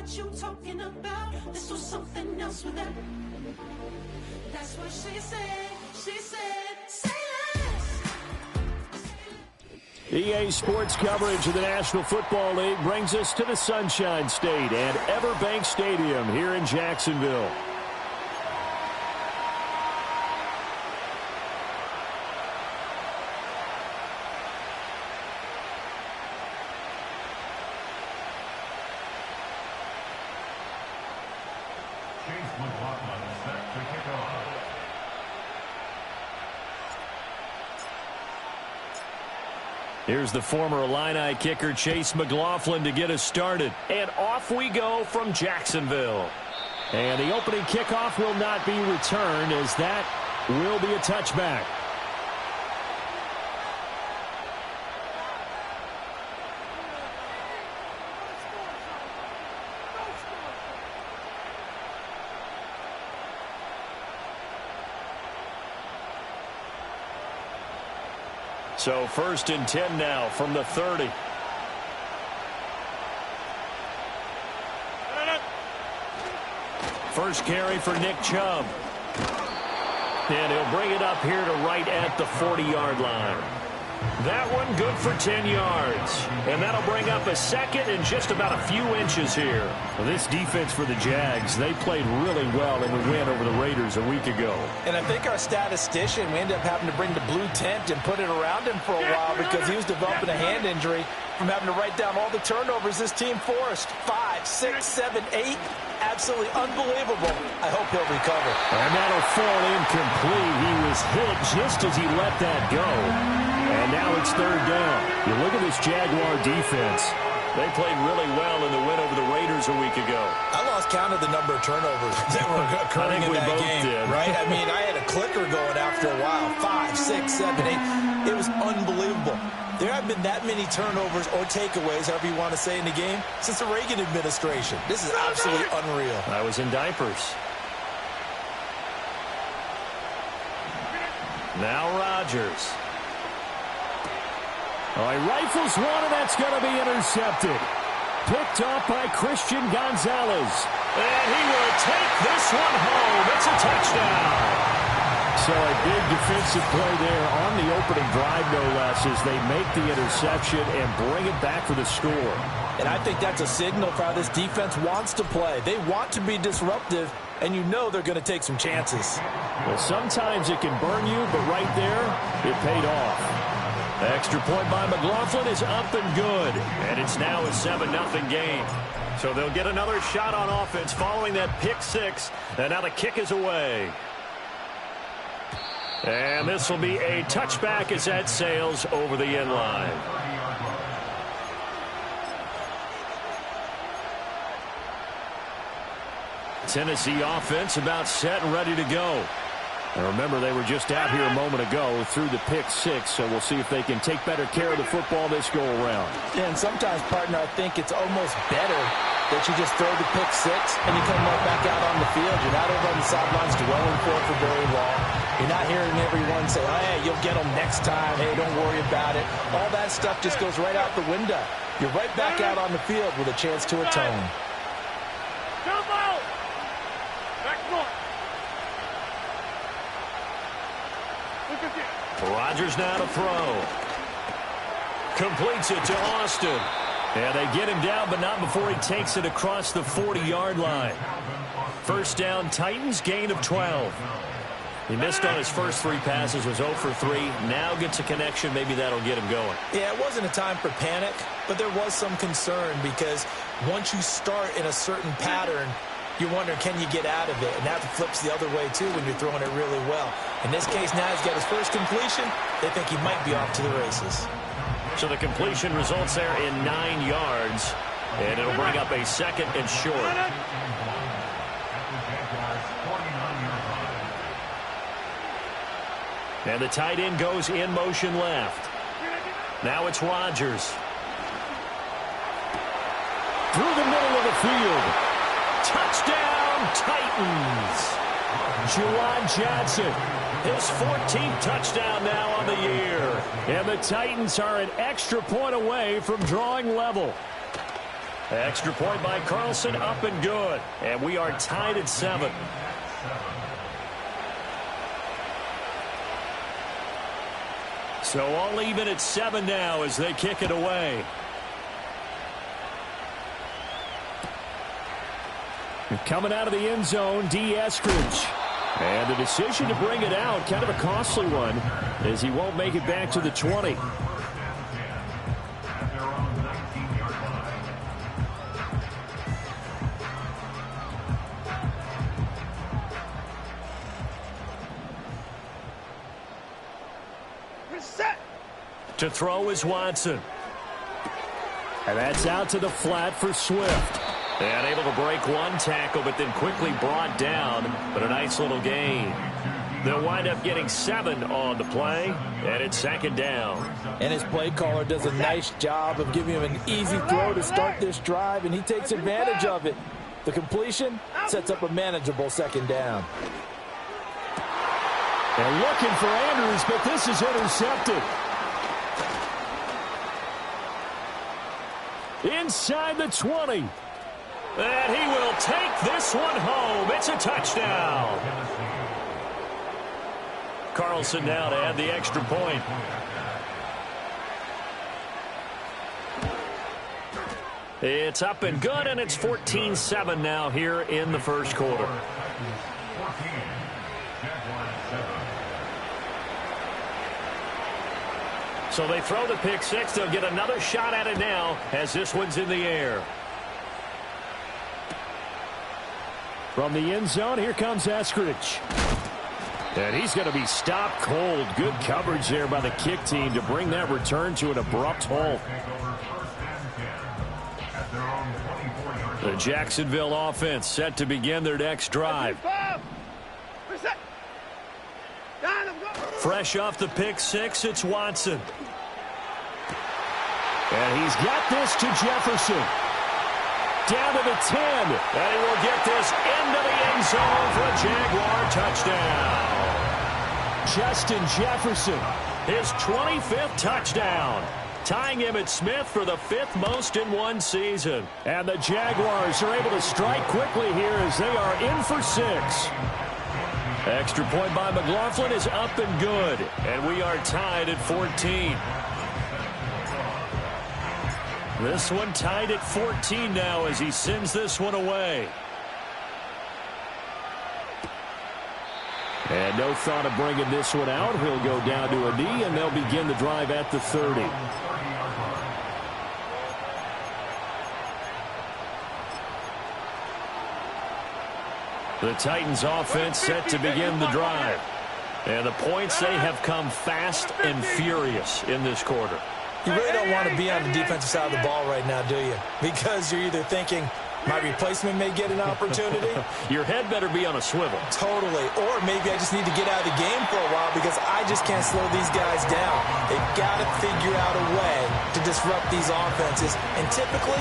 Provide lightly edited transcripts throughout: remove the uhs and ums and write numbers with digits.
what you talking about. This was something else with that. That's what she said. She said, say less. EA Sports coverage of the National Football League brings us to the Sunshine State and Everbank Stadium here in Jacksonville. Here's the former Illini kicker Chase McLaughlin to get us started. And off we go from Jacksonville. And the opening kickoff will not be returned, as that will be a touchback. So 1st and 10 now from the 30. First carry for Nick Chubb. And he'll bring it up here to right at the 40-yard line. That one good for 10 yards. And that'll bring up a second and just about a few inches here. Well, this defense for the Jags, they played really well in the win over the Raiders a week ago. And I think our statistician, we ended up having to bring the blue tent and put it around him for a while because he was developing a hand injury from having to write down all the turnovers this team forced. 5, 6, 7, 8. Absolutely unbelievable. I hope he'll recover. And that'll fall incomplete. He was hit just as he let that go. And now it's 3rd down. You look at this Jaguar defense. They played really well in the win over the Raiders a week ago. I lost count of the number of turnovers that were occurring in that game. Did. Right? I mean, I had a clicker going after a while. 5, 6, 7, 8. It was unbelievable. There haven't been that many turnovers or takeaways, however you want to say, in the game since the Reagan administration. This is absolutely unreal. I was in diapers. Now Rodgers. Oh, he rifles one, and that's going to be intercepted. Picked off by Christian Gonzalez. And he will take this one home. It's a touchdown. So a big defensive play there on the opening drive, no less, as they make the interception and bring it back for the score. And I think that's a signal for how this defense wants to play. They want to be disruptive, and you know they're going to take some chances. Well, sometimes it can burn you, but right there, it paid off. The extra point by McLaughlin is up and good. And it's now a 7-0 game. So they'll get another shot on offense following that pick six. And now the kick is away. And this will be a touchback as that sails over the end line. Tennessee offense about set and ready to go. And remember, they were just out here a moment ago through the pick six, so we'll see if they can take better care of the football this go-around. Yeah, and sometimes, partner, I think it's almost better that you just throw the pick six and you come right back out on the field. You're not over on the sidelines dwelling for very long. You're not hearing everyone say, oh, hey, you'll get them next time. Hey, don't worry about it. All that stuff just goes right out the window. You're right back out on the field with a chance to atone. Rodgers now to throw. Completes it to Austin. And they get him down, but not before he takes it across the 40-yard line. First down, Titans, gain of 12. He missed on his first 3 passes, was 0 for 3. Now gets a connection. Maybe that'll get him going. Yeah, it wasn't a time for panic, but there was some concern because once you start in a certain pattern, you're wondering, can you get out of it? And that flips the other way, too, when you're throwing it really well. In this case, now he's got his first completion. They think he might be off to the races. So the completion results there in 9 yards, and it'll bring up a second and short. And the tight end goes in motion left. Now it's Rodgers. Through the middle of the field. Touchdown, Titans. Juwan Johnson, his 14th touchdown now on the year. And the Titans are an extra point away from drawing level. Extra point by Carlson, up and good. And we are tied at 7. So all even at 7 now as they kick it away. Coming out of the end zone, D. Eskridge. And the decision to bring it out, kind of a costly one, as he won't make it back to the 20. To throw is Watson. And that's out to the flat for Swift. And able to break one tackle, but then quickly brought down. But a nice little gain. They'll wind up getting 7 on the play, and it's 2nd down. And his play caller does a nice job of giving him an easy throw to start this drive, and he takes advantage of it. The completion sets up a manageable 2nd down. And looking for Andrews, but this is intercepted. Inside the 20. And he will take this one home. It's a touchdown. Carlson now to add the extra point. It's up and good, and it's 14-7 now here in the first quarter. So they throw the pick six. They'll get another shot at it now as this one's in the air. From the end zone, here comes Eskridge. And he's going to be stopped cold. Good coverage there by the kick team to bring that return to an abrupt halt. The Jacksonville offense set to begin their next drive. Fresh off the pick six, it's Watson. And he's got this to Jefferson. Down to the 10. And he will get this into the end zone for a Jaguar touchdown. Justin Jefferson, his 25th touchdown, tying Emmitt Smith for the 5th most in one season. And the Jaguars are able to strike quickly here as they are in for 6. Extra point by McLaughlin is up and good. And we are tied at 14. This one tied at 14 now as he sends this one away. And no thought of bringing this one out. He'll go down to a knee, and they'll begin the drive at the 30. The Titans offense set to begin the drive. And the points, they have come fast and furious in this quarter. You really don't want to be on the defensive side of the ball right now, do you? Because you're either thinking, my replacement may get an opportunity. Your head better be on a swivel. Totally. Or maybe I just need to get out of the game for a while because I just can't slow these guys down. They've got to figure out a way to disrupt these offenses. And typically,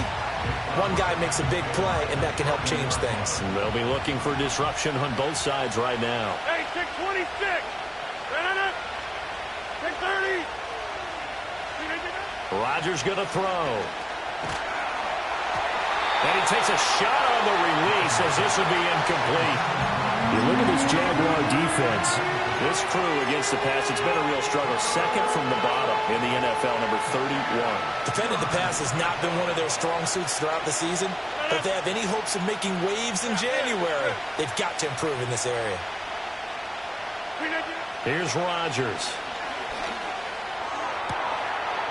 one guy makes a big play, and that can help change things. And they'll be looking for disruption on both sides right now. Hey, 626. 630. Rodgers going to throw. And he takes a shot on the release as this will be incomplete. You look at this Jaguar defense. This crew against the pass, it's been a real struggle. 2nd from the bottom in the NFL, number 31. Defending the pass has not been one of their strong suits throughout the season. But if they have any hopes of making waves in January, they've got to improve in this area. Here's Rodgers.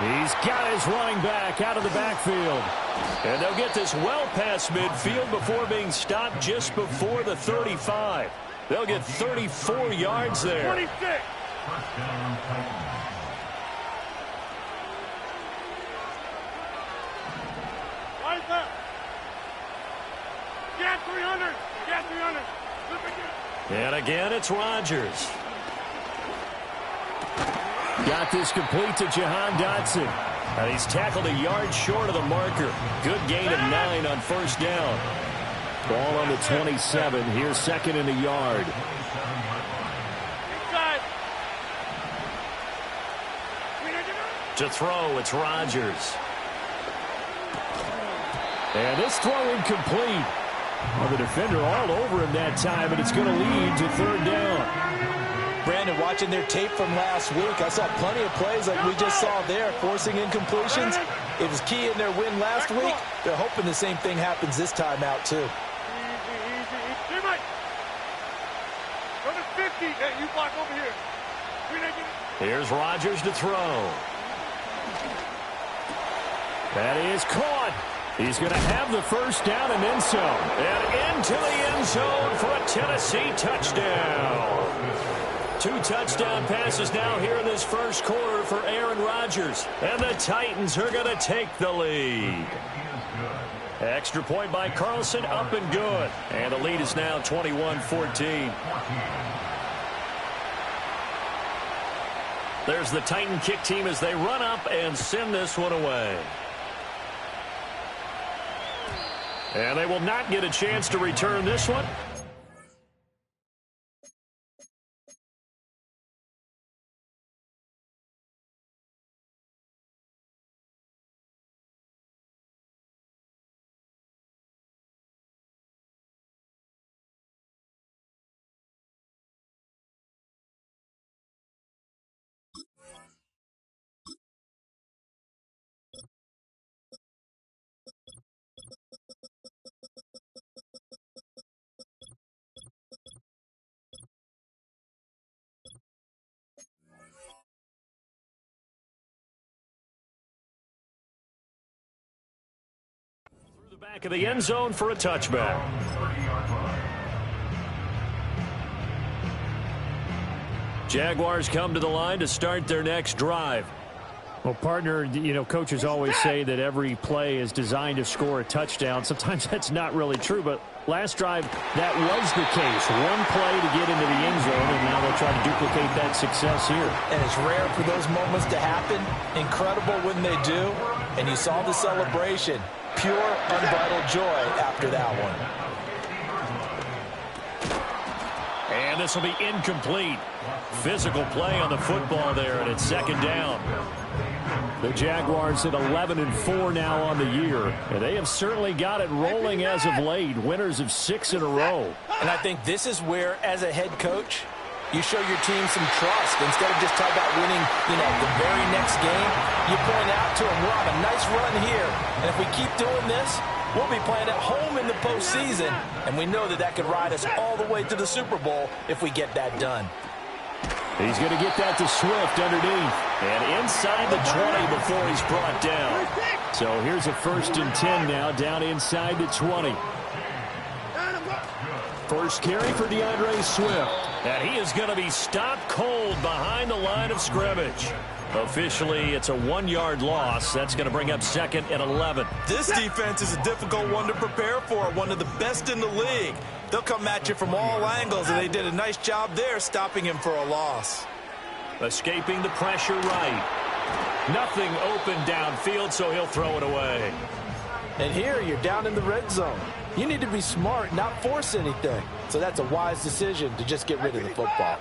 He's got his running back out of the backfield. And they'll get this well past midfield before being stopped just before the 35. They'll get 34 yards there. 26. Right there. Get 300. Get 300. And again, it's Rodgers. Got this complete to Jahan Dotson. And he's tackled a yard short of the marker. Good gain of 9 on first down. Ball on the 27. Here's 2nd and a yard. To throw, it's Rodgers. And this throw incomplete. Well, the defender all over him that time, and it's going to lead to third down. Brandon, watching their tape from last week, I saw plenty of plays like we just saw there, forcing incompletions. It was key in their win last week. They're hoping the same thing happens this time out, too. Easy. Teammate. Go to 50. Hey, you block over here. Here's Rodgers to throw. That is caught. He's going to have the first down and then some. And into the end zone for a Tennessee touchdown. 2 touchdown passes now here in this first quarter for Aaron Rodgers. And the Titans are going to take the lead. Extra point by Carlson, up and good. And the lead is now 21-14. There's the Titan kick team as they run up and send this one away. And they will not get a chance to return this one. Back of the end zone for a touchback. Jaguars come to the line to start their next drive. Well, partner, you know, coaches always say that every play is designed to score a touchdown. Sometimes that's not really true, but last drive, that was the case. One play to get into the end zone, and now they'll try to duplicate that success here. And it's rare for those moments to happen. Incredible when they do. And you saw the celebration. Pure, unbridled joy after that one. And this will be incomplete. Physical play on the football there, and it's second down. The Jaguars at 11-4 now on the year, and they have certainly got it rolling as of late. Winners of 6 in a row. And I think this is where, as a head coach, you show your team some trust. Instead of just talking about winning, the very next game, you point out to them, we're on a nice run here. And if we keep doing this, we'll be playing at home in the postseason. And we know that that could ride us all the way to the Super Bowl if we get that done. He's going to get that to Swift underneath. And inside the 20 before he's brought down. So here's a 1st and 10 now, down inside the 20. First carry for DeAndre Swift. And he is going to be stopped cold behind the line of scrimmage. Officially, it's a 1-yard loss. That's going to bring up 2nd and 11. This defense is a difficult one to prepare for, one of the best in the league. They'll come at you from all angles, and they did a nice job there stopping him for a loss. Escaping the pressure right. Nothing open downfield, so he'll throw it away. And here, you're down in the red zone. You need to be smart, not force anything. So that's a wise decision to just get rid of the football.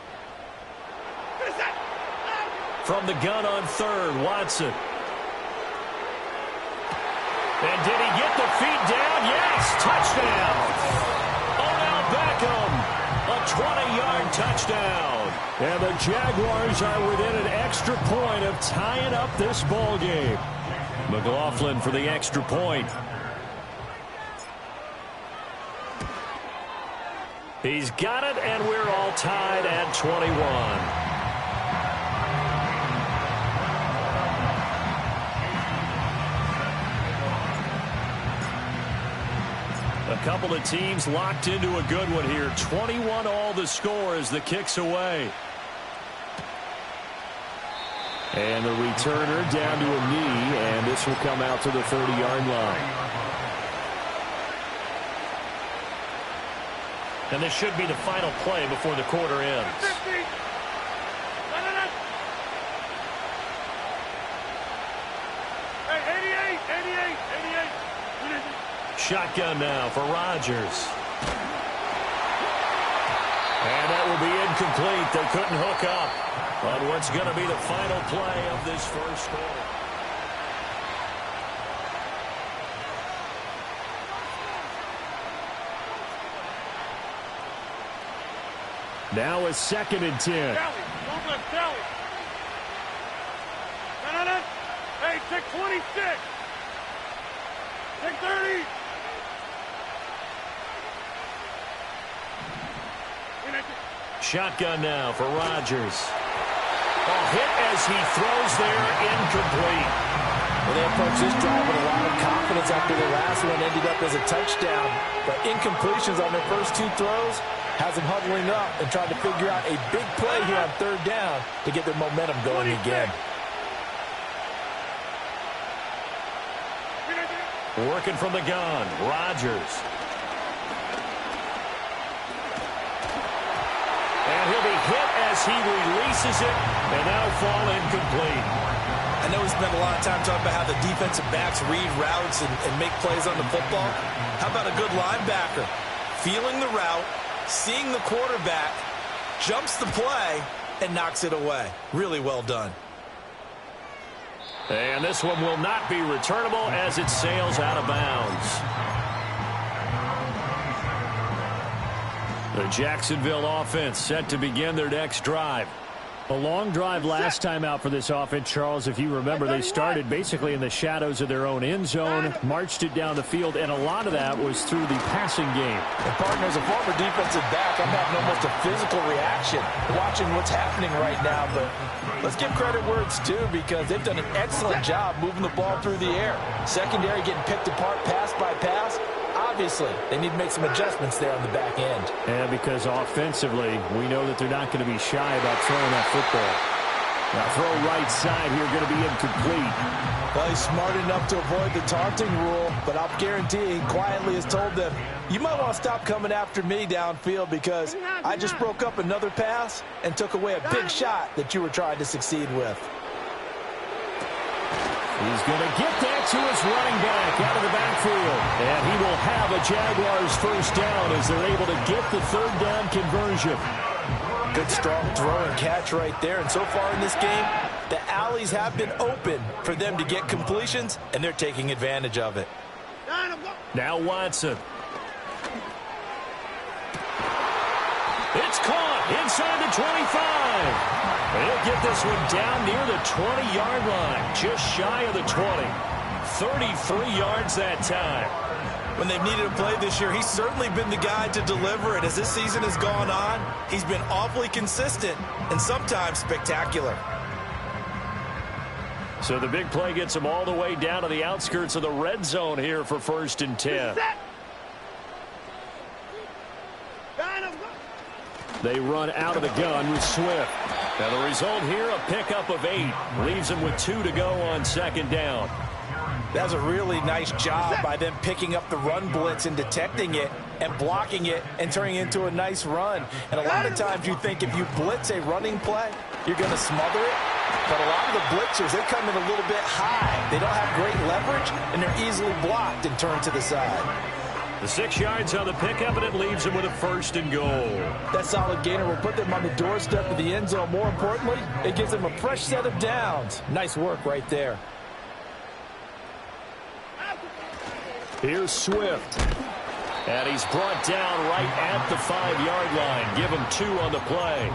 From the gun on 3rd, Watson. And did he get the feet down? Yes, touchdown. Odell Beckham, a 20-yard touchdown. And the Jaguars are within an extra point of tying up this ball game. McLaughlin for the extra point. He's got it, and we're all tied at 21. A couple of teams locked into a good one here. 21 all the score as the kick's away. And the returner down to a knee, and this will come out to the 30-yard line. And this should be the final play before the quarter ends. 50. Hey, 88. Shotgun now for Rodgers. And that will be incomplete. They couldn't hook up on what's going to be the final play of this first quarter. Now a 2nd and 10. Kelly, don't let Kelly. No. Hey, take 26. Take 30. Shotgun now for Rodgers. A hit as he throws there, incomplete. Well, they approached this drive with a lot of confidence after the last one ended up as a touchdown. But incompletions on their first 2 throws has them huddling up and trying to figure out a big play here on 3rd down to get their momentum going again. Working from the gun, Rodgers. And he'll be hit as he releases it, and that'll fall incomplete. I know we spent a lot of time talking about how the defensive backs read routes and make plays on the football. How about a good linebacker? Feeling the route, seeing the quarterback, jumps the play, and knocks it away. Really well done. And this one will not be returnable as it sails out of bounds. The Jacksonville offense set to begin their next drive. A long drive last time out for this offense, Charles. If you remember, they started basically in the shadows of their own end zone, marched it down the field, and a lot of that was through the passing game. And partner, as a former defensive back, I'm having almost a physical reaction watching what's happening right now. But let's give credit where it's due, because they've done an excellent job moving the ball through the air. Secondary getting picked apart pass by pass. Obviously, they need to make some adjustments there on the back end. And because offensively, we know that they're not going to be shy about throwing that football. Now throw right side here, going to be incomplete. Well, he's smart enough to avoid the taunting rule, but I'll guarantee he quietly has told them, you might want to stop coming after me downfield because I just broke up another pass and took away a big shot that you were trying to succeed with. He's going to get that to his running back out of the backfield. And he will have a Jaguars first down as they're able to get the 3rd down conversion. Good strong throw and catch right there. And so far in this game, the alleys have been open for them to get completions, and they're taking advantage of it. Now Watson. It's caught inside the 25. He'll get this one down near the 20-yard line, just shy of the 20. 33 yards that time. When they've needed a play this year, he's certainly been the guy to deliver it. As this season has gone on, he's been awfully consistent and sometimes spectacular. So the big play gets him all the way down to the outskirts of the red zone here for 1st and 10. They run out of the gun with Swift. Now the result here, a pickup of 8. Leaves them with 2 to go on 2nd down. That's a really nice job by them picking up the run blitz and detecting it and blocking it and turning it into a nice run. And a lot of times you think if you blitz a running play, you're going to smother it. But a lot of the blitzers, they come in a little bit high. They don't have great leverage, and they're easily blocked and turned to the side. The 6 yards on the pickup, and it leaves them with a 1st and goal. That solid gainer will put them on the doorstep of the end zone. More importantly, it gives them a fresh set of downs. Nice work right there. Here's Swift. And he's brought down right at the 5-yard line. Give him 2 on the play.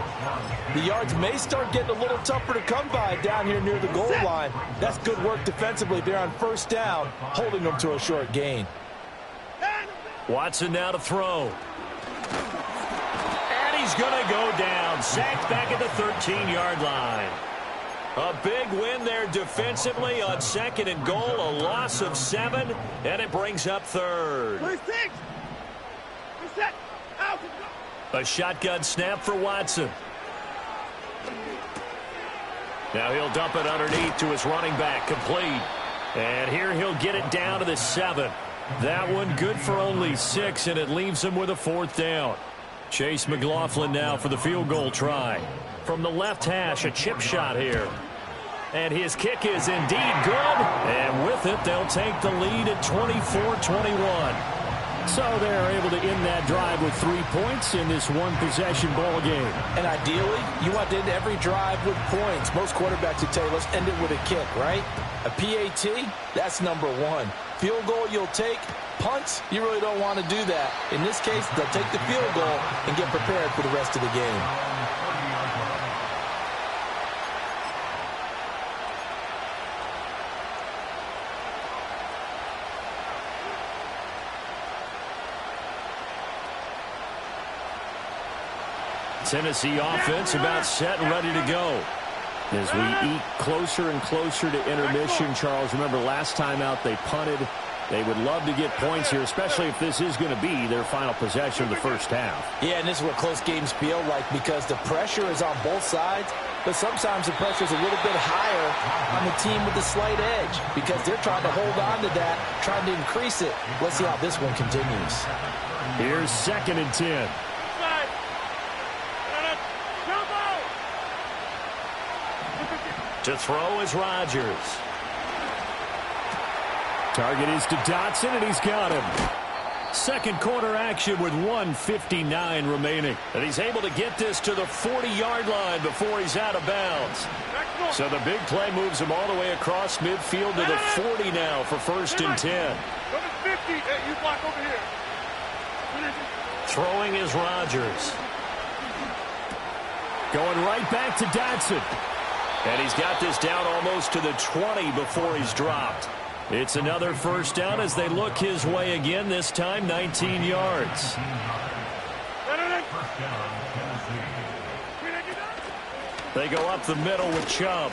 The yards may start getting a little tougher to come by down here near the goal line. That's good work defensively there on 1st down, holding them to a short gain. Watson now to throw. And he's going to go down. Sacked back at the 13-yard line. A big win there defensively on 2nd and goal. A loss of 7, and it brings up 3rd. A shotgun snap for Watson. Now he'll dump it underneath to his running back, complete. And here he'll get it down to the 7. That one good for only 6, and it leaves him with a 4th down. Chase McLaughlin now for the field goal try. From the left hash, a chip shot here. And his kick is indeed good. And with it, they'll take the lead at 24-21. So they're able to end that drive with 3 points in this one-possession ball game. And ideally, you want to end every drive with points. Most quarterbacks would tell you, let's end it with a kick, right? A PAT, that's number 1. Field goal you'll take, Punts, you really don't want to do that. In this case, they'll take the field goal and get prepared for the rest of the game. Tennessee offense about set and ready to go. As we eke closer and closer to intermission, Charles, remember last time out they punted. They would love to get points here, especially if this is going to be their final possession of the first half. Yeah, and this is what close games feel like because the pressure is on both sides, but sometimes the pressure is a little bit higher on the team with the slight edge because they're trying to hold on to that, trying to increase it. Let's see how this one continues. Here's 2nd and 10. To throw is Rodgers. Target is to Dotson, and he's got him. Second quarter action with 1:59 remaining. And he's able to get this to the 40-yard line before he's out of bounds. So the big play moves him all the way across midfield to the 40 now for 1st and 10. You block over here. Throwing is Rodgers. Going right back to Dotson. And he's got this down almost to the 20 before he's dropped. It's another first down as they look his way again, this time 19 yards. They go up the middle with Chubb.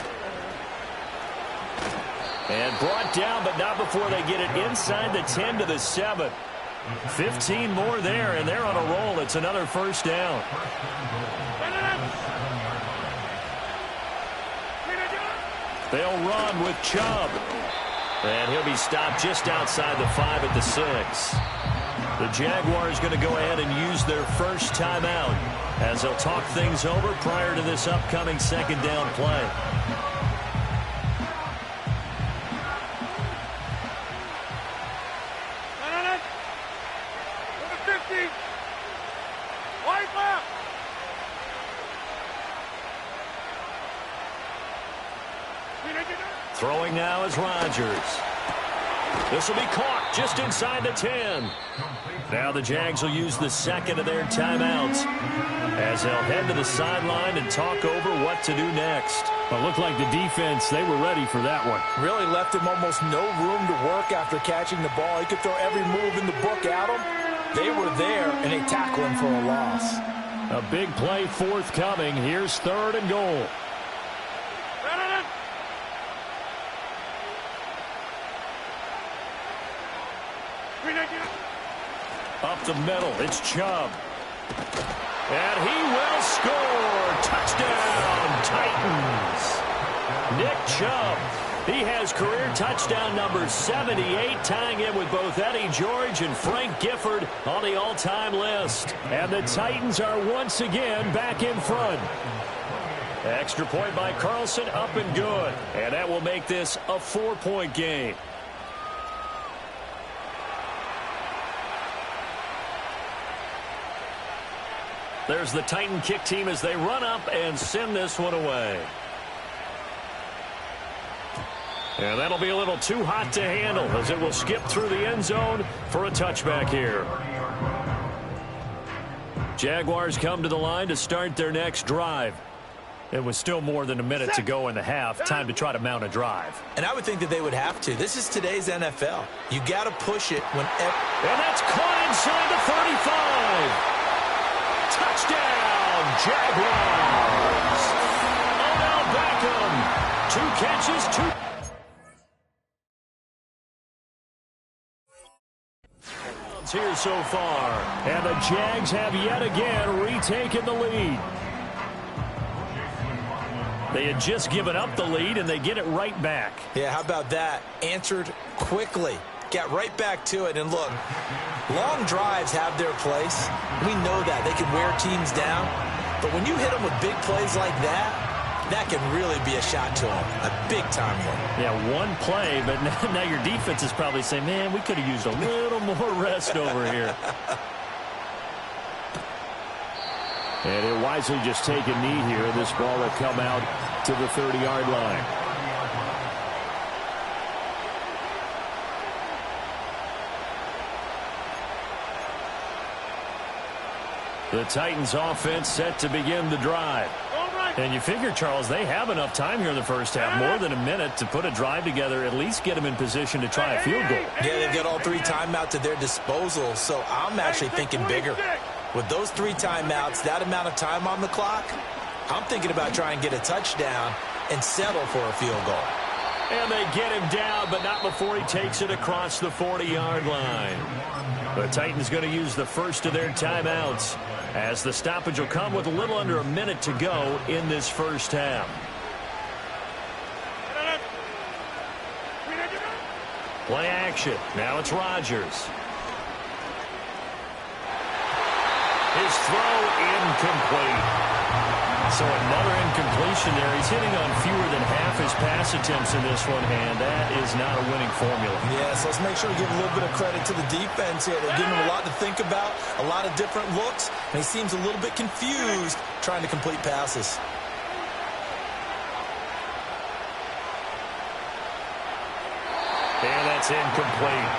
And brought down, but not before they get it inside the 10 to the 7. 15 more there, and they're on a roll. It's another first down. They'll run with Chubb. And he'll be stopped just outside the 5 at the 6. The Jaguars going to go ahead and use their first timeout as they'll talk things over prior to this upcoming 2nd down play. Throwing now is Rodgers. This will be caught just inside the 10. Now the Jags will use the 2nd of their timeouts as they'll head to the sideline and talk over what to do next. Well, it looked like the defense, they were ready for that one. Really left him almost no room to work after catching the ball. He could throw every move in the book at him. They were there, and they tackle him for a loss. A big play forthcoming. Here's 3rd and goal. Up the middle, it's Chubb. And he will score. Touchdown, Titans. Nick Chubb. He has career touchdown number 78, tying it with both Eddie George and Frank Gifford on the all-time list. And the Titans are once again back in front. Extra point by Carlson, up and good. And that will make this a 4-point game. There's the Titan kick team as they run up and send this one away. And that'll be a little too hot to handle as it will skip through the end zone for a touchback here. Jaguars come to the line to start their next drive. It was still more than a minute to go in the half. Time to try to mount a drive. And I would think that they would have to. This is today's NFL. You got to push it whenever. And that's caught inside the 35. Touchdown, Jaguars. Odell Beckham. 2 catches, 2. Here so far. And the Jags have yet again retaken the lead. They had just given up the lead, and they get it right back. Yeah, how about that? Answered quickly. Get right back to it. And look, long drives have their place. We know that. They can wear teams down. But when you hit them with big plays like that, that can really be a shot to them. A big-time one. Yeah, one play, but now your defense is probably saying, man, we could have used a little more rest over here. And he'll wisely just take a knee here. This ball will come out to the 30-yard line. The Titans offense set to begin the drive. And you figure, Charles, they have enough time here in the first half, more than a minute, to put a drive together, at least get them in position to try a field goal. Yeah, they've got all 3 timeouts at their disposal, so I'm actually thinking bigger. With those 3 timeouts, that amount of time on the clock, I'm thinking about trying to get a touchdown and settle for a field goal. And they get him down, but not before he takes it across the 40-yard line. The Titans going to use the first of their timeouts, as the stoppage will come with a little under a minute to go in this first half. Play action. Now it's Rodgers. His throw incomplete. So another incompletion there. He's hitting on fewer than half his pass attempts in this one, and that is not a winning formula. Yeah, so let's make sure we give a little bit of credit to the defense here. They're giving him a lot to think about, a lot of different looks, and he seems a little bit confused trying to complete passes. And that's incomplete.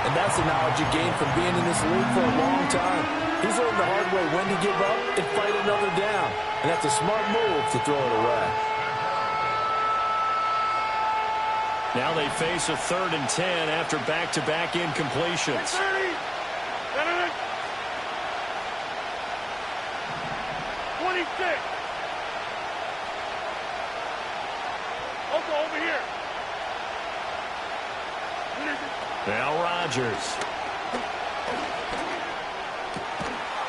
And that's the knowledge you gain from being in this league for a long time. He's learned the hard way when to give up and fight another down. And that's a smart move to throw it away. Now they face a 3rd and 10 after back-to-back incompletions. 26. Over here. Now Rodgers.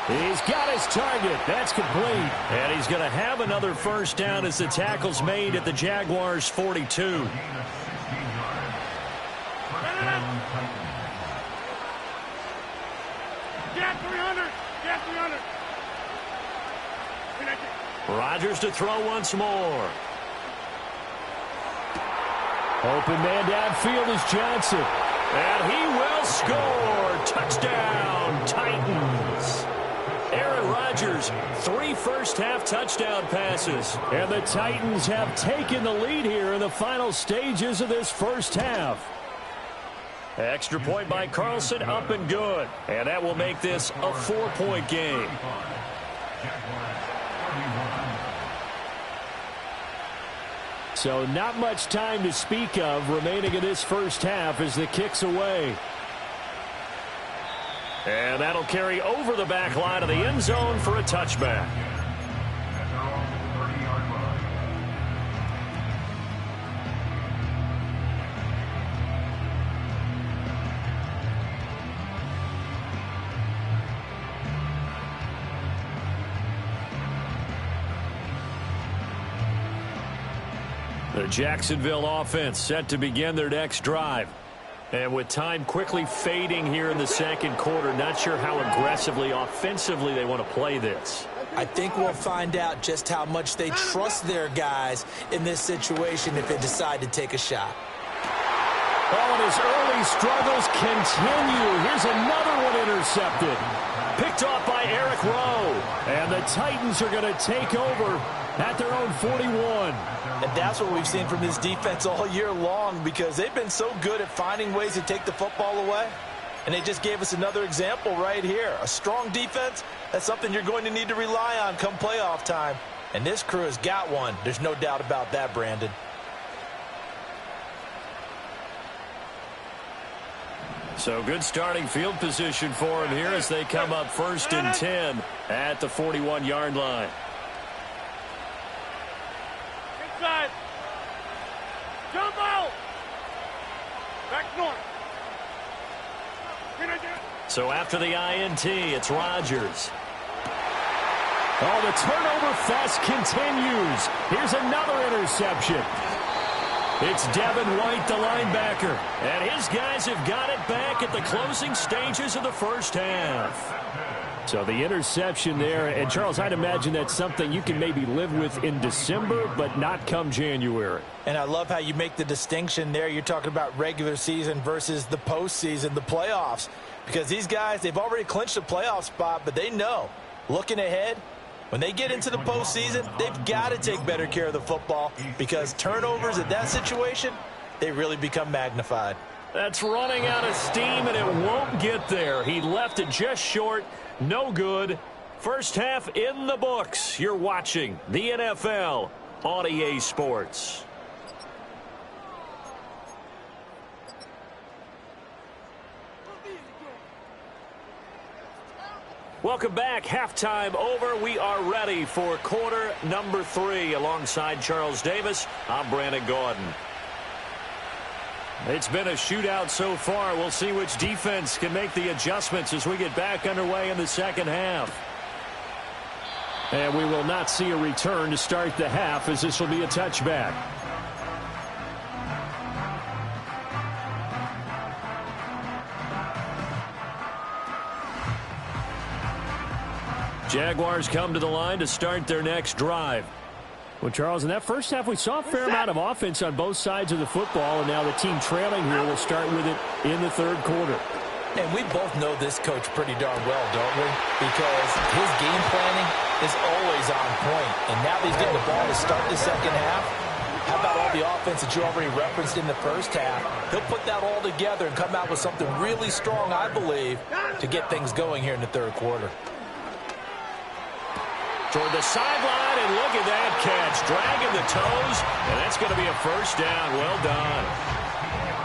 He's got his target. That's complete. And he's going to have another first down as the tackle's made at the Jaguars' 42. Rodgers to throw once more. Open man downfield is Johnson. And he will score. Touchdown, Titans. Aaron Rodgers, 3 first-half touchdown passes. And the Titans have taken the lead here in the final stages of this first half. Extra point by Carlson, up and good. And that will make this a 4-point game. So not much time to speak of remaining in this first half as the kick's away. And that'll carry over the back line of the end zone for a touchback. The Jacksonville offense set to begin their next drive. And with time quickly fading here in the second quarter, not sure how aggressively, offensively they want to play this. I think we'll find out just how much they trust their guys in this situation if they decide to take a shot. Oh, and his early struggles continue. Here's another one intercepted. Picked off by Eric Rowe. And the Titans are going to take over at their own 41. And that's what we've seen from this defense all year long, because they've been so good at finding ways to take the football away. And they just gave us another example right here. A strong defense, that's something you're going to need to rely on come playoff time. And this crew has got one. There's no doubt about that, Brandon. So good starting field position for him here as they come up 1st and 10 at the 41-yard line. Inside. Jump out. Back north. So after the INT, it's Rodgers. Oh, the turnover fest continues. Here's another interception. It's Devin White, the linebacker. And his guys have got it back at the closing stages of the first half. So the interception there, and Charles, I'd imagine that's something you can maybe live with in December, but not come January. And I love how you make the distinction there. You're talking about regular season versus the postseason, the playoffs. Because these guys, they've already clinched a playoff spot, but they know, looking ahead, when they get into the postseason, they've got to take better care of the football, because turnovers in that situation, they really become magnified. That's running out of steam, and it won't get there. He left it just short. No good. First half in the books. You're watching the NFL on EA Sports. Welcome back. Halftime over. We are ready for quarter number 3. Alongside Charles Davis, I'm Brandon Gordon. It's been a shootout so far. We'll see which defense can make the adjustments as we get back underway in the second half. And we will not see a return to start the half, as this will be a touchback. Jaguars come to the line to start their next drive. Well, Charles, in that first half, we saw a fair amount of offense on both sides of the football, and now the team trailing here will start with it in the third quarter. And we both know this coach pretty darn well, don't we? Because his game planning is always on point. And now that he's getting the ball to start the second half, how about all the offense that you already referenced in the first half? He'll put that all together and come out with something really strong, I believe, to get things going here in the third quarter. Toward the sideline, and look at that catch. Dragging the toes, and that's going to be a first down. Well done.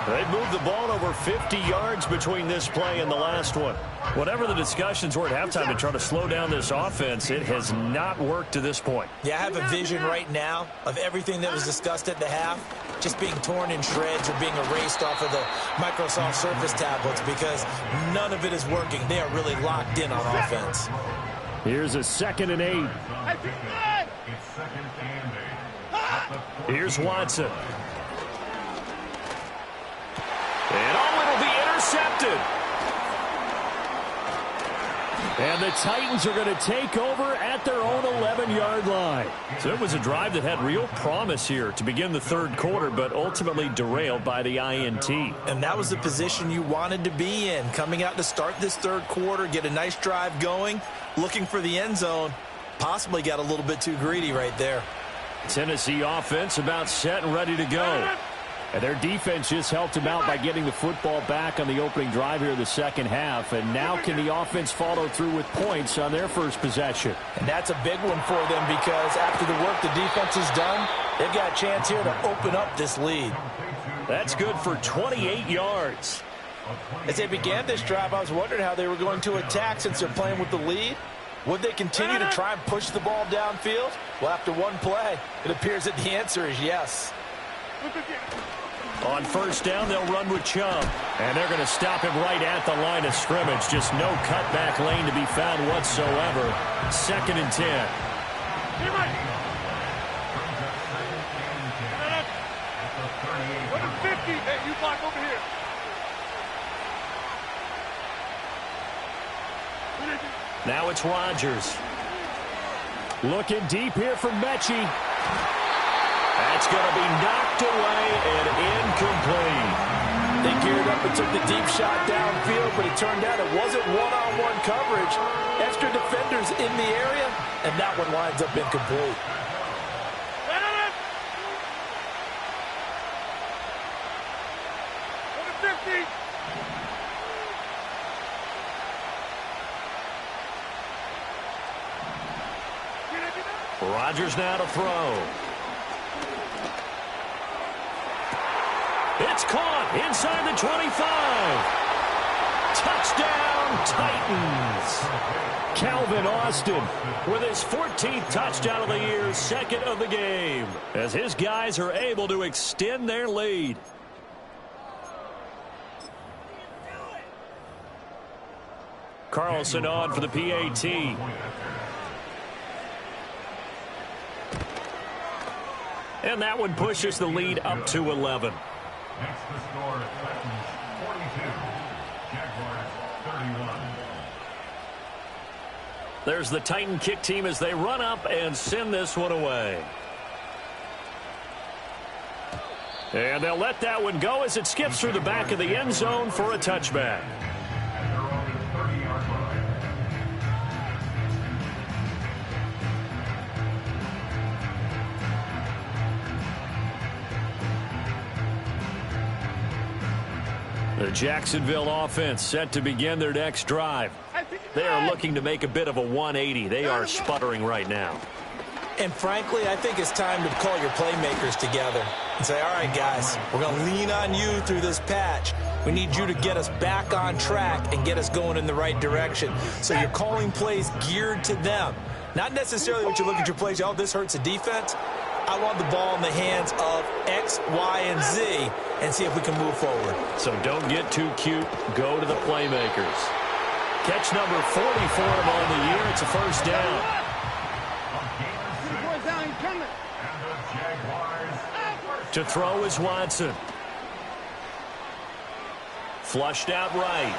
They've moved the ball over 50 yards between this play and the last one. Whatever the discussions were at halftime to try to slow down this offense, it has not worked to this point. Yeah, I have a vision right now of everything that was discussed at the half just being torn in shreds or being erased off of the Microsoft Surface tablets because none of it is working. They are really locked in on offense. Here's a 2nd and 8. Here's Watson. And it'll be intercepted. And the Titans are going to take over at their own 11-yard line. So it was a drive that had real promise here to begin the third quarter, but ultimately derailed by the INT. And that was the position you wanted to be in, coming out to start this third quarter, get a nice drive going, looking for the end zone. Possibly got a little bit too greedy right there. Tennessee offense about set and ready to go. And their defense just helped them out by getting the football back on the opening drive here in the second half. And now can the offense follow through with points on their first possession? And that's a big one for them because after the work the defense has done, they've got a chance here to open up this lead. That's good for 28 yards. As they began this drive, I was wondering how they were going to attack since they're playing with the lead. Would they continue to try and push the ball downfield? Well, after one play, it appears that the answer is yes. On first down, they'll run with Chubb. And they're going to stop him right at the line of scrimmage. Just no cutback lane to be found whatsoever. 2nd and 10. What is 50? Hey, you block over here. Now it's Rodgers. Looking deep here from Mechie. That's going to be knocked away and incomplete. They geared up and took the deep shot downfield, but it turned out it wasn't one-on-one coverage. Extra defenders in the area, and that one winds up incomplete. Rodgers now to throw. It's caught inside the 25. Touchdown, Titans. Calvin Austin with his 14th touchdown of the year, 2nd of the game, as his guys are able to extend their lead. Carlson on for the PAT. And that one pushes the lead up to 11. Next to score, Titans 42, Jaguars 31. There's the Titan kick team as they run up and send this one away. And they'll let that one go as it skips through the back of the end zone for a touchback. At their own 30-yard line. The Jacksonville offense set to begin their next drive. Hey, pick it They are looking to make a bit of a 180. They are sputtering right now. And frankly, I think it's time to call your playmakers together and say, all right, guys, we're going to lean on you through this patch. We need you to get us back on track and get us going in the right direction. So you're calling plays geared to them. Not necessarily what you look at your plays, oh, this hurts the defense. I want the ball in the hands of X, Y, and Z and see if we can move forward. So don't get too cute. Go to the playmakers. Catch number 44 on the year. It's a first down. To throw is Watson. Flushed out right.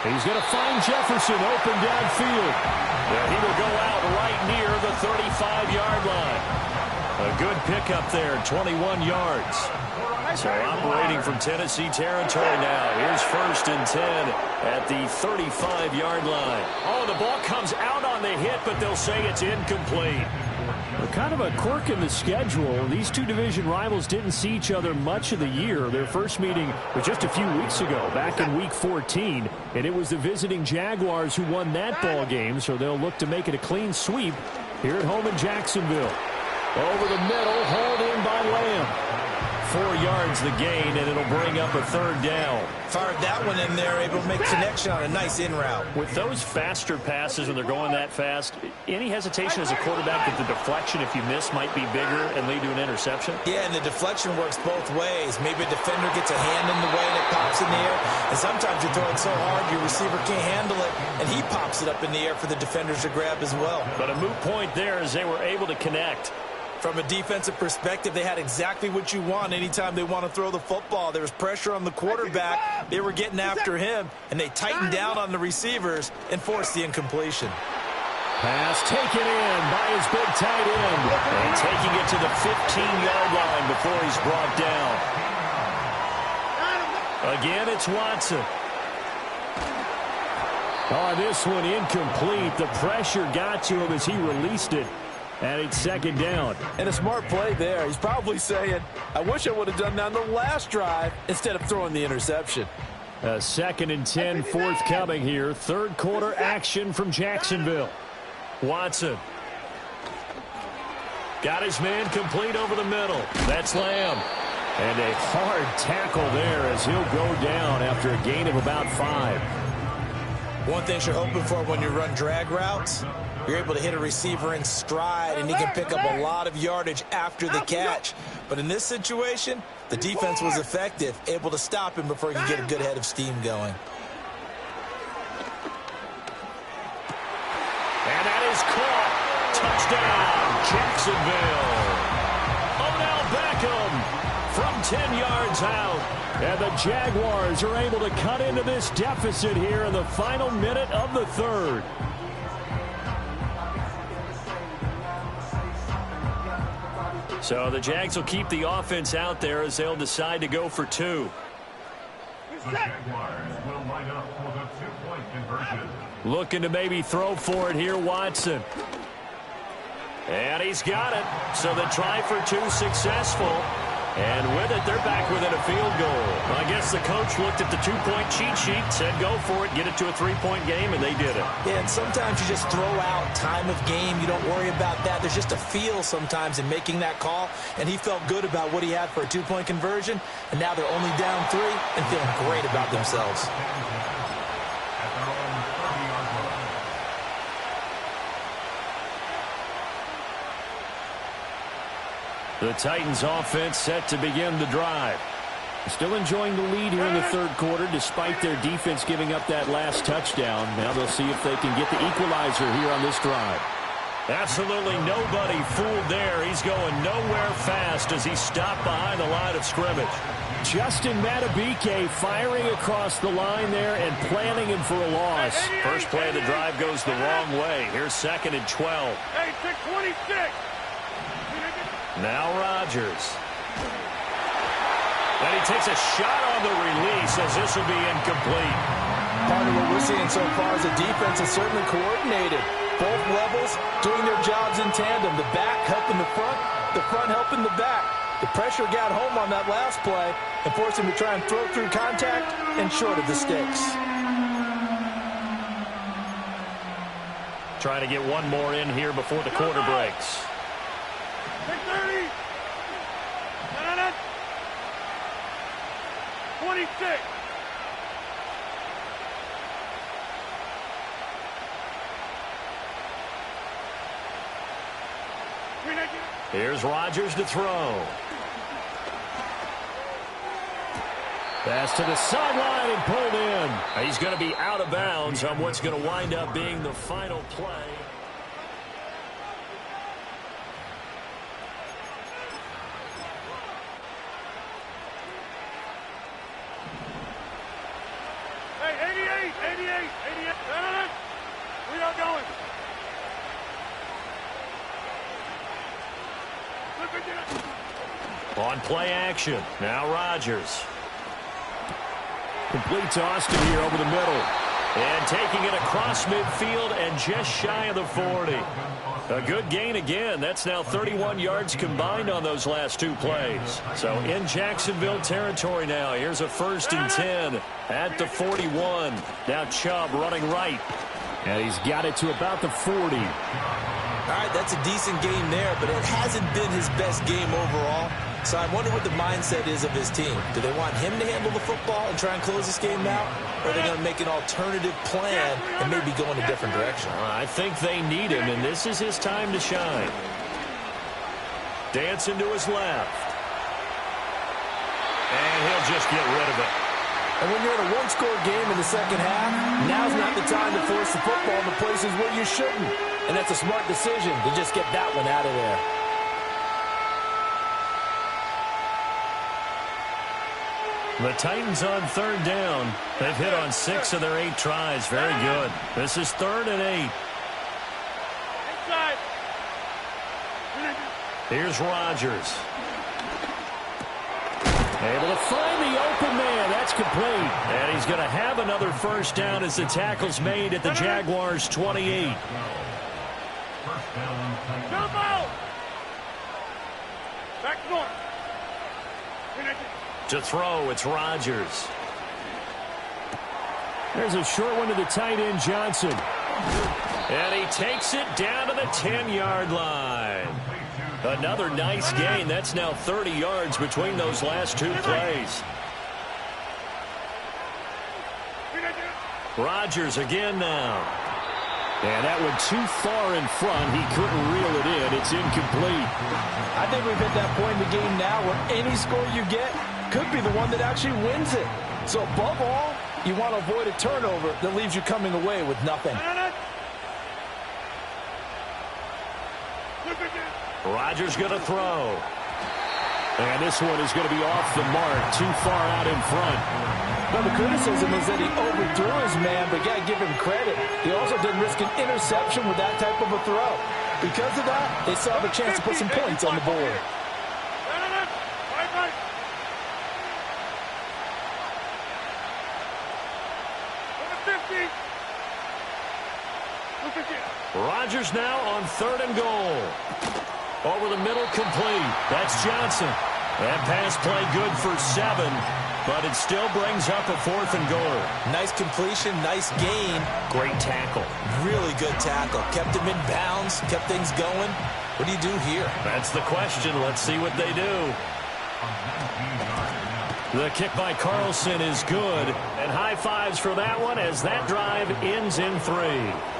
He's going to find Jefferson open downfield. And he will go out right near the 35-yard line. A good pickup there, 21 yards. So operating from Tennessee territory now. Here's 1st and 10 at the 35-yard line. Oh, the ball comes out on the hit, but they'll say it's incomplete. Kind of a quirk in the schedule. These two division rivals didn't see each other much of the year. Their first meeting was just a few weeks ago, back in Week 14, and it was the visiting Jaguars who won that ball game, so they'll look to make it a clean sweep here at home in Jacksonville. Over the middle, hauled in by Lamb. 4 yards the gain, and it'll bring up a 3rd down. Fired that one in there, able to make connection on a nice in route. With those faster passes when they're going that fast, any hesitation as a quarterback that the deflection, if you miss, might be bigger and lead to an interception? Yeah, and the deflection works both ways. Maybe a defender gets a hand in the way and it pops in the air, and sometimes you throw it so hard your receiver can't handle it, and he pops it up in the air for the defenders to grab as well. But a moot point there as they were able to connect. From a defensive perspective, they had exactly what you want anytime they want to throw the football. There was pressure on the quarterback. They were getting after him, and they tightened down on the receivers and forced the incompletion. Pass taken in by his big tight end. And taking it to the 15-yard line before he's brought down. Again, it's Watson. Oh, this one incomplete. The pressure got to him as he released it. And it's 2nd down. And a smart play there. He's probably saying, I wish I would have done that on the last drive instead of throwing the interception. 2nd and 10 forthcoming here. 3rd quarter action from Jacksonville. Watson. Got his man complete over the middle. That's Lamb. And a hard tackle there as he'll go down after a gain of about 5. One thing you're hoping for when you run drag routes, you're able to hit a receiver in stride, and he can pick up a lot of yardage after the catch. But in this situation, the defense was effective, able to stop him before he could get a good head of steam going. And that is caught. Touchdown, Jacksonville. Odell Beckham from 10 yards out. And the Jaguars are able to cut into this deficit here in the final minute of the 3rd. So the Jags will keep the offense out there as they'll decide to go for 2. The Jaguars will line up for the 2-point conversion. Looking to maybe throw for it here, Watson. And he's got it. So the try for 2 successful. And with it, they're back within a field goal. I guess the coach looked at the 2-point cheat sheet, said go for it, get it to a 3-point game, and they did it. Yeah, and sometimes you just throw out time of game. You don't worry about that. There's just a feel sometimes in making that call, and he felt good about what he had for a 2-point conversion, and now they're only down 3 and feeling great about themselves. At their own 30-yard line. The Titans offense set to begin the drive. Still enjoying the lead here in the 3rd quarter despite their defense giving up that last touchdown. Now they'll see if they can get the equalizer here on this drive. Absolutely nobody fooled there. He's going nowhere fast as he stopped behind the line of scrimmage. Justin Madubuike firing across the line there and planning him for a loss. First play of the drive goes the wrong way. Here's 2nd and 12. Hey, 626. Now Rodgers. And he takes a shot on the release as this will be incomplete. Part of what we're seeing so far is the defense is certainly coordinated. Both levels doing their jobs in tandem. The back helping the front helping the back. The pressure got home on that last play and forced him to try and throw through contact and short of the sticks. Trying to get one more in here before the quarter breaks. 30. 26. Here's Rodgers to throw. Pass to the sideline and pulled in. He's going to be out of bounds on what's going to wind up being the final play. Hey, 88. We are going. On play action. Now Rodgers. Complete to Austin here over the middle. And taking it across midfield and just shy of the 40. A good gain again. That's now 31 yards combined on those last two plays. So in Jacksonville territory now. Here's a 1st and 10 at the 41. Now Chubb running right. And he's got it to about the 40. All right, that's a decent game there, but it hasn't been his best game overall. So I wonder what the mindset is of his team. Do they want him to handle the football and try and close this game out? Or are they going to make an alternative plan and maybe go in a different direction? I think they need him, and this is his time to shine. Dancing to his left. And he'll just get rid of it. And when you're in a one-score game in the second half, now's not the time to force the football in the places where you shouldn't. And that's a smart decision to just get that one out of there. The Titans on 3rd down. They've hit on 6 of their 8 tries. Very good. This is 3rd and 8. Inside. Here's Rodgers. Able to find the open man. That's complete. And he's going to have another 1st down as the tackle's made at the Jaguars' 28. Jump out. Back north. To throw, it's Rodgers. There's a short one to the tight end, Johnson. And he takes it down to the 10-yard line. Another nice gain. That's now 30 yards between those last 2 plays. Rodgers again now. And that one too far in front. He couldn't reel it in. It's incomplete. I think we've hit that point in the game now where any score you get could be the one that actually wins it. So above all, you want to avoid a turnover that leaves you coming away with nothing. Rodgers going to throw. And this one is going to be off the mark, too far out in front. Now, the criticism is that he overthrew his man, but you got to give him credit. He also didn't risk an interception with that type of a throw. Because of that, they saw the chance to put some points on the board. Rodgers now on 3rd and goal. Over the middle, complete. That's Johnson. That pass play good for 7, but it still brings up a 4th and goal. Nice completion, nice gain. Great tackle. Really good tackle. Kept him in bounds, kept things going. What do you do here? That's the question. Let's see what they do. The kick by Carlson is good. And high fives for that one as that drive ends in 3.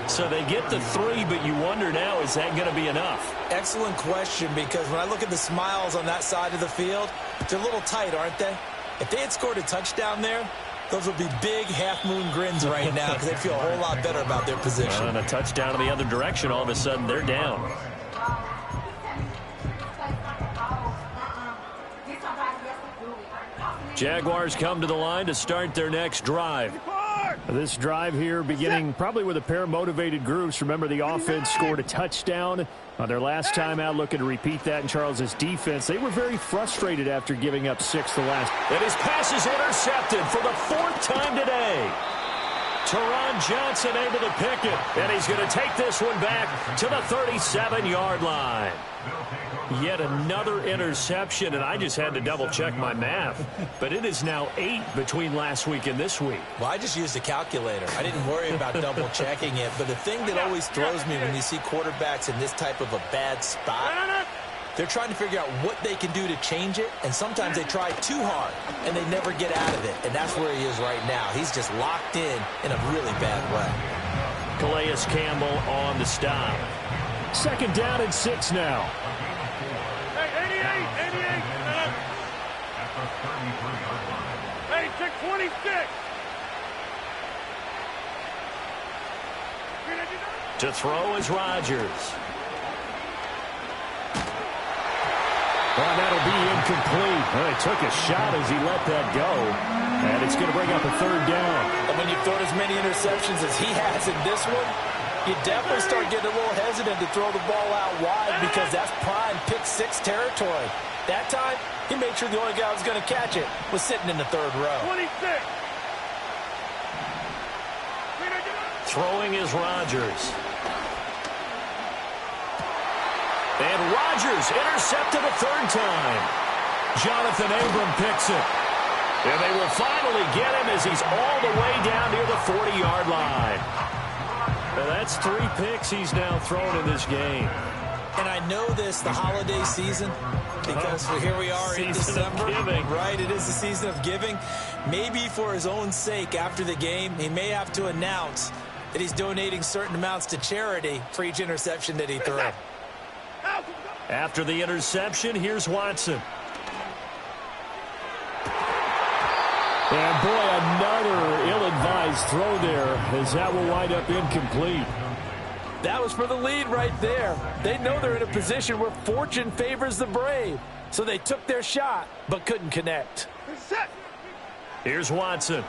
So they get the 3, but you wonder now, is that going to be enough? Excellent question, because when I look at the smiles on that side of the field, they're a little tight, aren't they? If they had scored a touchdown there, those would be big half-moon grins right now because they feel a whole lot better about their position. And a touchdown in the other direction, all of a sudden they're down. Jaguars come to the line to start their next drive. This drive here beginning probably with a pair of motivated groups. Remember, the offense scored a touchdown on their last time out, looking to repeat that in Charles's defense. They were very frustrated after giving up 6 the last. And his pass is intercepted for the 4th time today. Teron Johnson able to pick it. And he's going to take this one back to the 37-yard line. Yet another interception, and I just had to double-check my math. But it is now 8 between last week and this week. Well, I just used a calculator. I didn't worry about double-checking it. But the thing that always throws me when you see quarterbacks in this type of a bad spot, they're trying to figure out what they can do to change it, and sometimes they try too hard, and they never get out of it. And that's where he is right now. He's just locked in a really bad way. Calais Campbell on the stop. 2nd down and 6 now. Hey, 88. Hey, check 26. To throw is Rodgers. Well, that'll be incomplete. Well, he took a shot as he let that go. And it's going to bring up a 3rd down. And when you've thrown as many interceptions as he has in this one, you definitely start getting a little hesitant to throw the ball out wide because that's prime pick-6 territory. That time, he made sure the only guy who was going to catch it was sitting in the 3rd row. 26. Throwing is Rodgers. And Rodgers intercepted a 3rd time. Jonathan Abram picks it. And they will finally get him as he's all the way down near the 40-yard line. And that's 3 picks he's now thrown in this game. And I know this, the holiday season, because here we are in December. Right, it is the season of giving. Maybe for his own sake after the game, he may have to announce that he's donating certain amounts to charity for each interception that he threw. After the interception, here's Watson. And boy, another ill-advised throw there as that will wind up incomplete. That was for the lead right there. They know they're in a position where fortune favors the brave. So they took their shot, but couldn't connect. Here's Watson.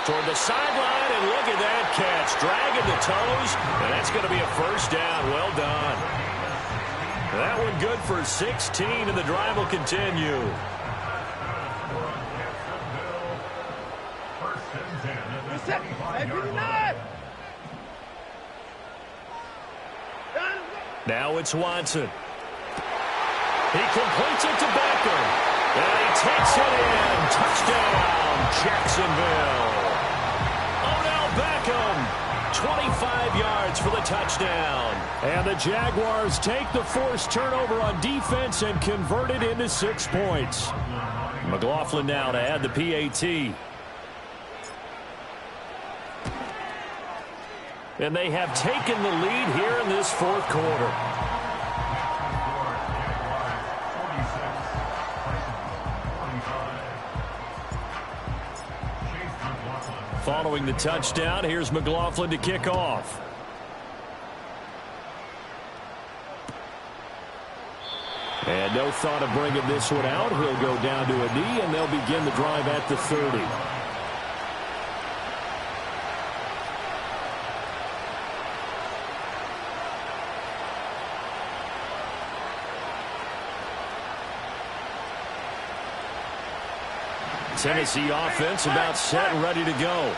Toward the sideline, and look at that catch. Dragging the toes, and that's going to be a 1st down. Well done. That one good for 16, and the drive will continue. Now it's Watson. He completes it to Beckham. And he takes it in. Touchdown, Jacksonville. Odell Beckham, 25 yards for the touchdown. And the Jaguars take the forced turnover on defense and convert it into 6 points. McLaughlin now to add the PAT. And they have taken the lead here in this 4th quarter. Following the touchdown, here's McLaughlin to kick off. And no thought of bringing this one out. He'll go down to a knee, and they'll begin the drive at the 30. Tennessee offense about set and ready to go.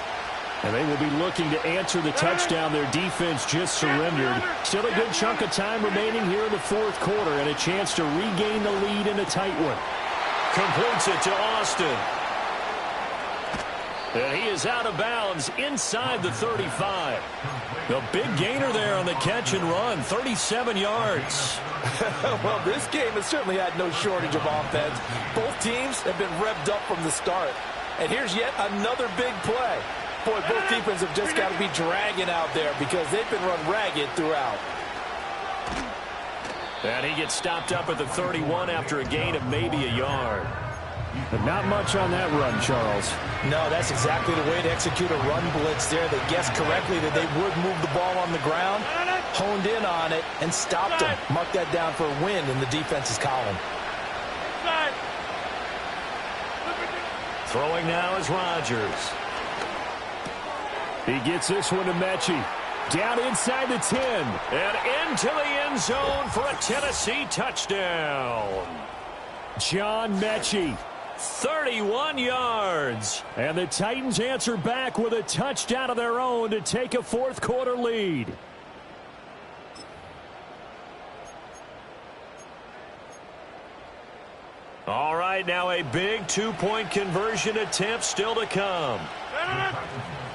And they will be looking to answer the touchdown their defense just surrendered. Still a good chunk of time remaining here in the 4th quarter and a chance to regain the lead in a tight one. Completes it to Austin. And he is out of bounds inside the 35. The big gainer there on the catch and run, 37 yards. Well, this game has certainly had no shortage of offense. Both teams have been revved up from the start. And here's yet another big play. Boy, both defenses have just got to be dragging out there because they've been run ragged throughout. And he gets stopped up at the 31 after a gain of maybe a yard. But not much on that run, Charles. No, that's exactly the way to execute a run blitz there. They guessed correctly that they would move the ball on the ground, honed in on it, and stopped them. Mark that down for a win in the defense's column. Throwing now is Rodgers. He gets this one to Mechie. Down inside the 10. And into the end zone for a Tennessee touchdown. John Mechie, 31 yards. And the Titans answer back with a touchdown of their own to take a fourth-quarter lead. All right, now a big two-point conversion attempt still to come.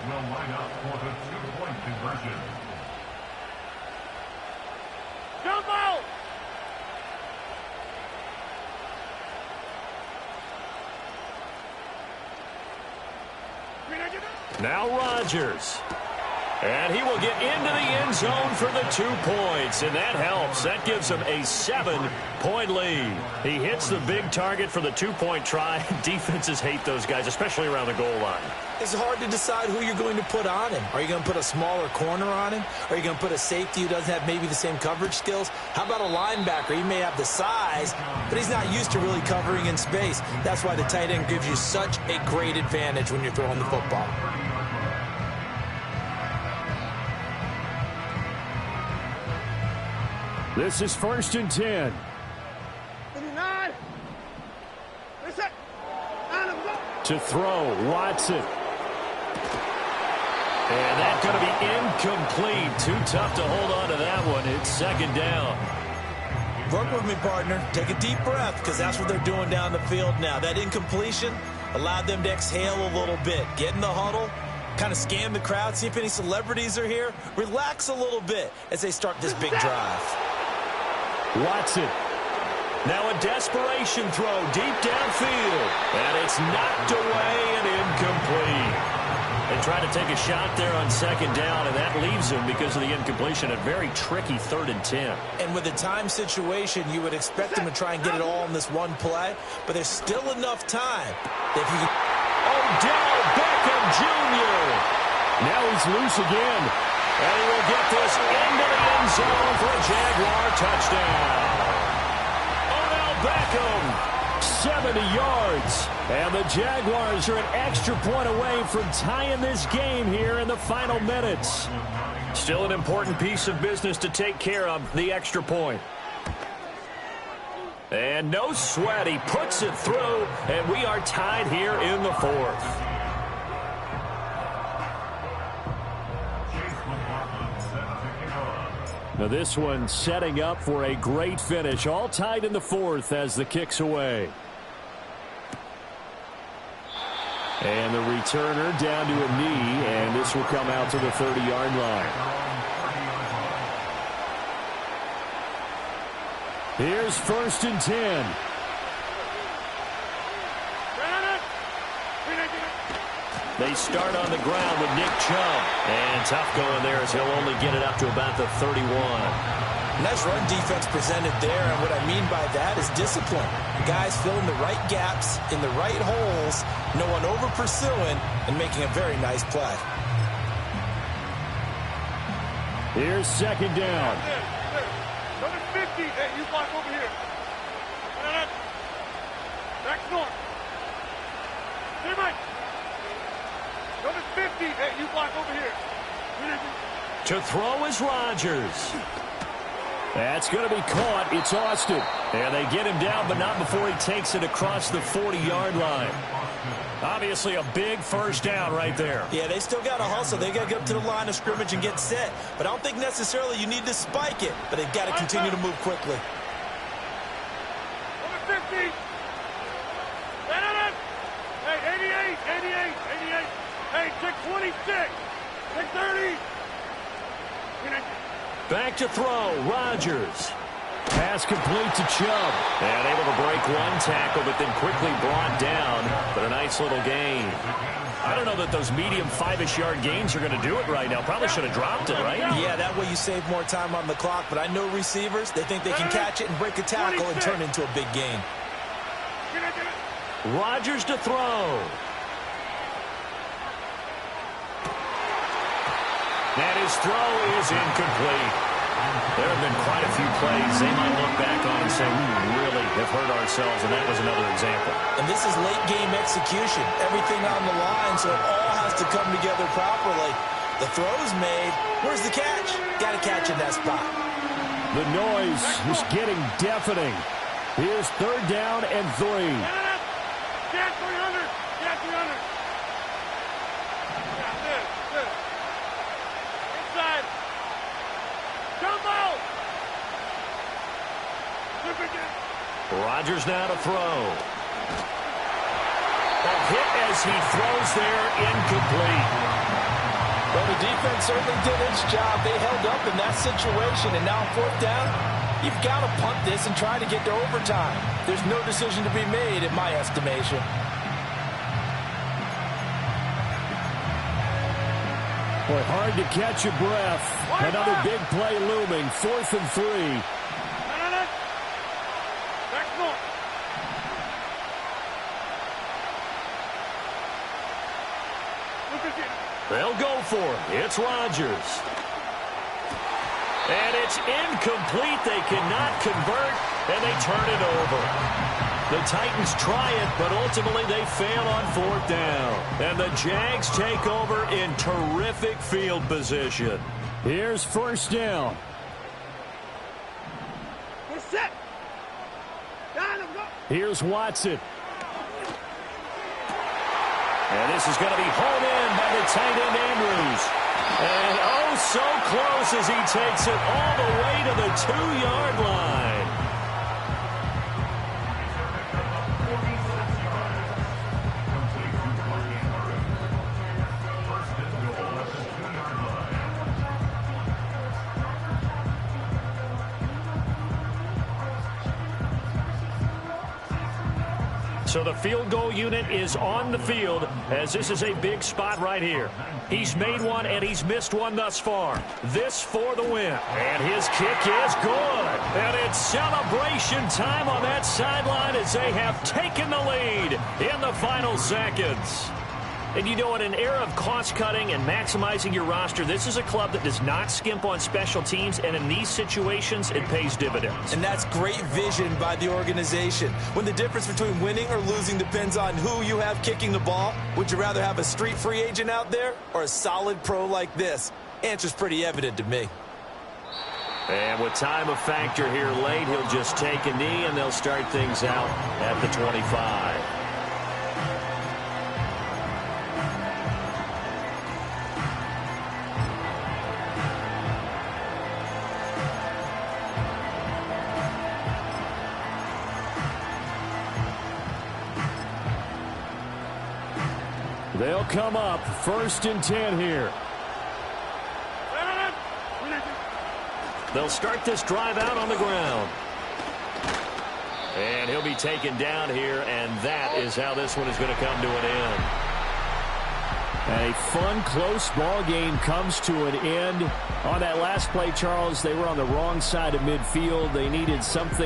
Will line up for the two-point conversion. Jump out! Now Rodgers. And he will get into the end zone for the 2 points, and that helps. That gives him a 7-point lead. He hits the big target for the 2-point try. Defenses hate those guys, especially around the goal line. It's hard to decide who you're going to put on him. Are you going to put a smaller corner on him? Are you going to put a safety who doesn't have maybe the same coverage skills? How about a linebacker? He may have the size, but he's not used to really covering in space. That's why the tight end gives you such a great advantage when you're throwing the football. This is 1st and 10. 59. Listen. To throw, Watson. And that's going to be incomplete. Too tough to hold on to that one. It's 2nd down. Work with me, partner. Take a deep breath, because that's what they're doing down the field now. That incompletion allowed them to exhale a little bit. Get in the huddle, kind of scan the crowd, see if any celebrities are here. Relax a little bit as they start this big drive. Watson. Now a desperation throw deep downfield. And it's knocked away and incomplete. They try to take a shot there on 2nd down, and that leaves them, because of the incompletion, a very tricky 3rd and 10. And with the time situation, you would expect them to try and get it all in this one play, but there's still enough time. If you Odell Beckham Jr. Now he's loose again. And he will get this into the end zone for a Jaguar touchdown. Odell Beckham, 70 yards. And the Jaguars are an extra point away from tying this game here in the final minutes. Still an important piece of business to take care of, the extra point. And no sweat, he puts it through, and we are tied here in the 4th. Now this one setting up for a great finish. All tied in the 4th as the kick's away. And the returner down to a knee, and this will come out to the 30-yard line. Here's 1st and 10. They start on the ground with Nick Chubb. And tough going there as he'll only get it up to about the 31. Nice run defense presented there, and what I mean by that is discipline. Guys filling the right gaps in the right holes, no one over pursuing, and making a very nice play. Here's 2nd down. Number 50. Hey, you block over here. Back north. Stay right. Number 50. Hey, you block over here. To throw is Rodgers. That's going to be caught. It's Austin. And they get him down, but not before he takes it across the 40-yard line. Obviously a big 1st down right there. Yeah, they still got to hustle. They got to get up to the line of scrimmage and get set. But I don't think necessarily you need to spike it, but they've got to continue to move quickly. Number 50. Hey, 88. Hey, check 26. Check 30. Back to throw, Rodgers. Pass complete to Chubb. And able to break one tackle, but then quickly brought down. But a nice little gain. I don't know that those medium 5-ish yard gains are going to do it right now. Probably should have dropped it, right? Yeah, that way you save more time on the clock. But I know receivers, they think they can catch it and break a tackle and turn into a big gain. Rodgers to throw. And his throw is incomplete. There have been quite a few plays they might look back on and say, we really have hurt ourselves, and that was another example. And this is late-game execution. Everything on the line, so it all has to come together properly. The throw's made. Where's the catch? Got to catch in that spot. The noise is getting deafening. Here's 3rd down and 3. Yeah, 300. Yeah, 300. Yeah, good. Inside. Jumbo. Look again. Rodgers now to throw. A hit as he throws there, incomplete. Well, the defense certainly did its job. They held up in that situation, and now 4th down, you've got to punt this and try to get to overtime. There's no decision to be made, in my estimation. Boy, hard to catch your breath. Another big play looming. 4th and 3. No. Back north. Look again. They'll go for it. It's Rodgers. And it's incomplete. They cannot convert, and they turn it over. The Titans try it, but ultimately they fail on 4th down. And the Jags take over in terrific field position. Here's 1st down. We're set. Down, let's go. Here's Watson. And this is going to be hauled in by the tight end Andrews. And oh, so close as he takes it all the way to the 2-yard line. So the field goal unit is on the field as this is a big spot right here. He's made one and he's missed one thus far. This for the win. And his kick is good. And it's celebration time on that sideline as they have taken the lead in the final seconds. And you know, in an era of cost-cutting and maximizing your roster, this is a club that does not skimp on special teams, and in these situations, it pays dividends. And that's great vision by the organization. When the difference between winning or losing depends on who you have kicking the ball, would you rather have a street free agent out there or a solid pro like this? Answer's pretty evident to me. And with time a factor here late, he'll just take a knee, and they'll start things out at the 25. They'll come up 1st and 10 here. They'll start this drive out on the ground. And he'll be taken down here, and that is how this one is going to come to an end. A fun, close ball game comes to an end. On that last play, Charles, they were on the wrong side of midfield. They needed something.